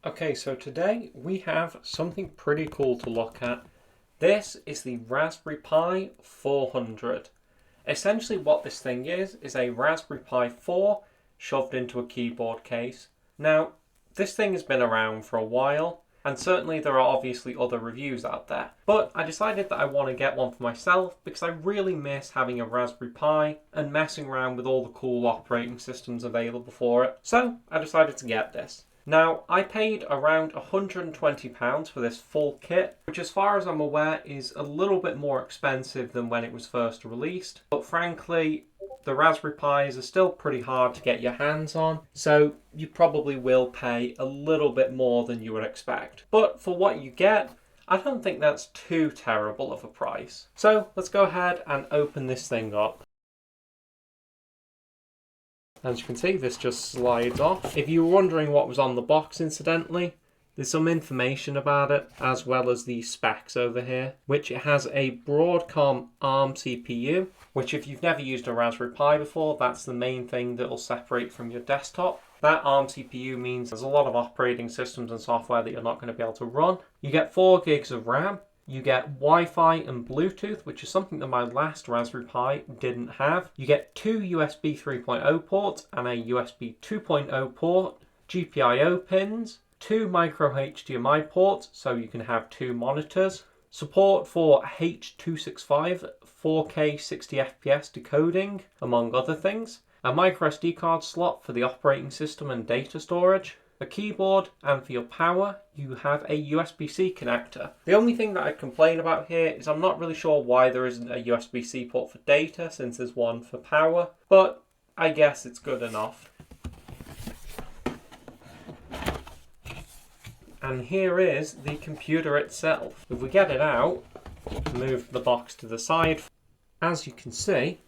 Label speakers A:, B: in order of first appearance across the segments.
A: Okay, so today we have something pretty cool to look at. This is the Raspberry Pi 400. Essentially what this thing is a Raspberry Pi 4 shoved into a keyboard case. Now, this thing has been around for a while, and certainly there are obviously other reviews out there. But I decided that I want to get one for myself because I really miss having a Raspberry Pi and messing around with all the cool operating systems available for it. So I decided to get this. Now, I paid around £120 for this full kit, which as far as I'm aware is a little bit more expensive than when it was first released. But frankly, the Raspberry Pis are still pretty hard to get your hands on, so you probably will pay a little bit more than you would expect. But for what you get, I don't think that's too terrible of a price. So let's go ahead and open this thing up. As you can see, this just slides off. If you were wondering what was on the box, incidentally, there's some information about it, as well as the specs over here, which it has a Broadcom ARM CPU, which if you've never used a Raspberry Pi before, that's the main thing that will separate from your desktop. That ARM CPU means there's a lot of operating systems and software that you're not going to be able to run. You get 4 gigs of RAM. You get Wi-Fi and Bluetooth, which is something that my last Raspberry Pi didn't have. You get 2 USB 3.0 ports and a USB 2.0 port, GPIO pins, 2 micro HDMI ports, so you can have 2 monitors, support for H.265 4K 60fps decoding, among other things, a micro SD card slot for the operating system and data storage, a keyboard, and for your power, you have a USB-C connector. The only thing that I complain about here is I'm not really sure why there isn't a USB-C port for data, since there's one for power, but I guess it's good enough. And here is the computer itself. If we get it out, move the box to the side, as you can see,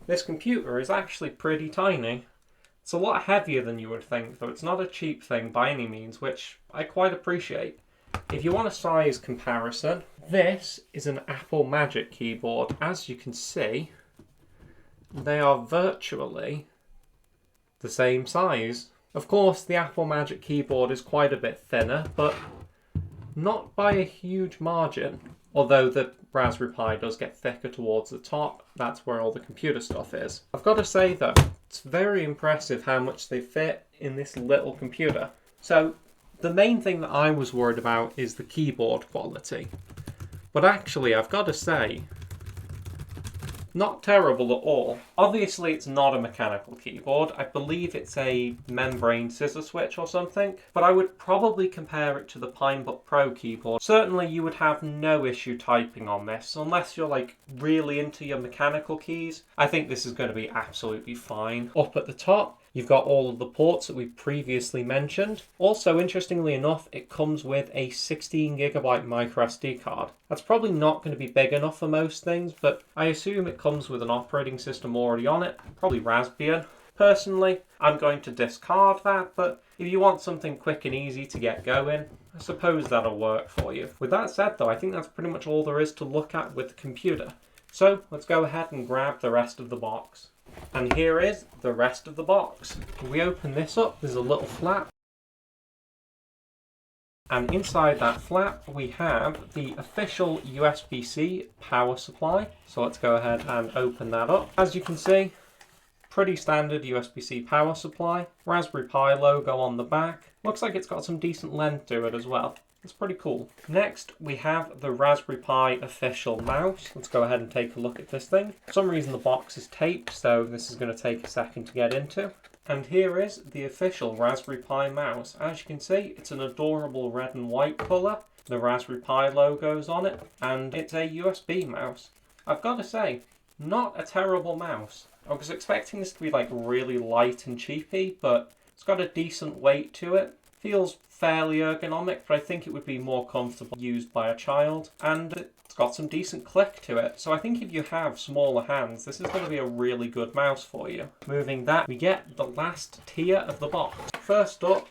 A: this computer is actually pretty tiny. It's a lot heavier than you would think, though it's not a cheap thing by any means, which I quite appreciate. If you want a size comparison, this is an Apple Magic keyboard. As you can see, they are virtually the same size. Of course, the Apple Magic keyboard is quite a bit thinner, but not by a huge margin. Although the Raspberry Pi does get thicker towards the top, that's where all the computer stuff is. I've got to say though, it's very impressive how much they fit in this little computer. So the main thing that I was worried about is the keyboard quality. But actually, I've got to say, not terrible at all. Obviously, it's not a mechanical keyboard. I believe it's a membrane scissor switch or something, but I would probably compare it to the Pinebook Pro keyboard. Certainly, you would have no issue typing on this, unless you're like really into your mechanical keys. I think this is going to be absolutely fine. Up at the top, you've got all of the ports that we previously mentioned. Also, interestingly enough, it comes with a 16GB micro SD card. That's probably not going to be big enough for most things, but I assume it comes with an operating system already on it, probably Raspbian. Personally, I'm going to discard that, but if you want something quick and easy to get going, I suppose that'll work for you. With that said though, I think that's pretty much all there is to look at with the computer. So let's go ahead and grab the rest of the box. And here is the rest of the box. If we open this up, there's a little flap. And inside that flap, we have the official USB-C power supply. So let's go ahead and open that up. As you can see, pretty standard USB-C power supply. Raspberry Pi logo on the back. Looks like it's got some decent length to it as well. It's pretty cool. Next, we have the Raspberry Pi official mouse. Let's go ahead and take a look at this thing. For some reason the box is taped, so this is going to take a second to get into. And here is the official Raspberry Pi mouse. As you can see, it's an adorable red and white colour. The Raspberry Pi logo's on it, and it's a USB mouse. I've got to say, not a terrible mouse. I was expecting this to be like really light and cheapy, but it's got a decent weight to it. Feels fairly ergonomic, but I think it would be more comfortable used by a child, and it's got some decent click to it. So I think if you have smaller hands, this is going to be a really good mouse for you. Moving that, we get the last tier of the box. First up,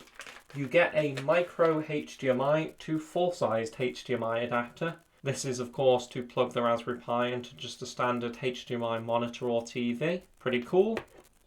A: you get a micro HDMI to full-sized HDMI adapter. This is of course to plug the Raspberry Pi into just a standard HDMI monitor or TV. Pretty cool.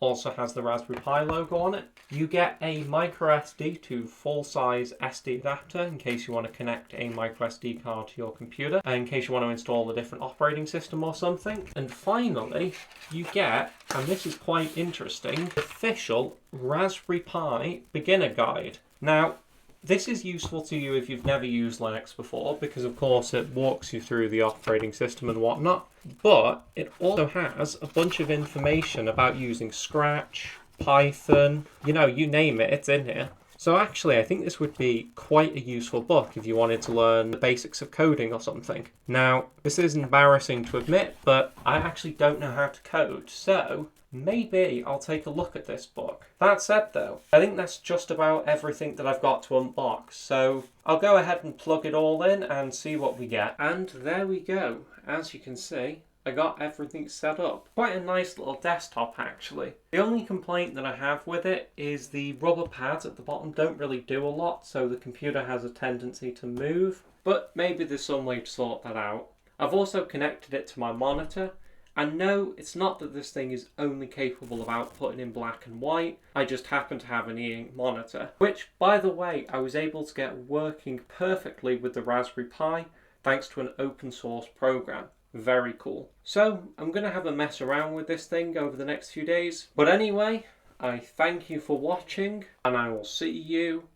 A: also has the Raspberry Pi logo on it. You get a micro SD to full-size SD adapter in case you want to connect a micro SD card to your computer, in case you want to install a different operating system or something. And finally, you get, and this is quite interesting, official Raspberry Pi beginner guide. Now, this is useful to you if you've never used Linux before, because of course it walks you through the operating system and whatnot, but it also has a bunch of information about using Scratch, Python, you know, you name it, it's in here. So actually, I think this would be quite a useful book if you wanted to learn the basics of coding or something. Now, this is embarrassing to admit, but I actually don't know how to code, so maybe I'll take a look at this book. That said though, I think that's just about everything that I've got to unbox, so I'll go ahead and plug it all in and see what we get. And there we go. As you can see, I got everything set up. Quite a nice little desktop actually. The only complaint that I have with it is the rubber pads at the bottom don't really do a lot, so the computer has a tendency to move, but maybe there's some way to sort that out. I've also connected it to my monitor. And no, it's not that this thing is only capable of outputting in black and white, I just happen to have an e-ink monitor, which, by the way, I was able to get working perfectly with the Raspberry Pi thanks to an open source program. Very cool. So, I'm going to have a mess around with this thing over the next few days. But anyway, I thank you for watching, and I will see you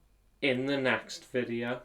A: in the next video.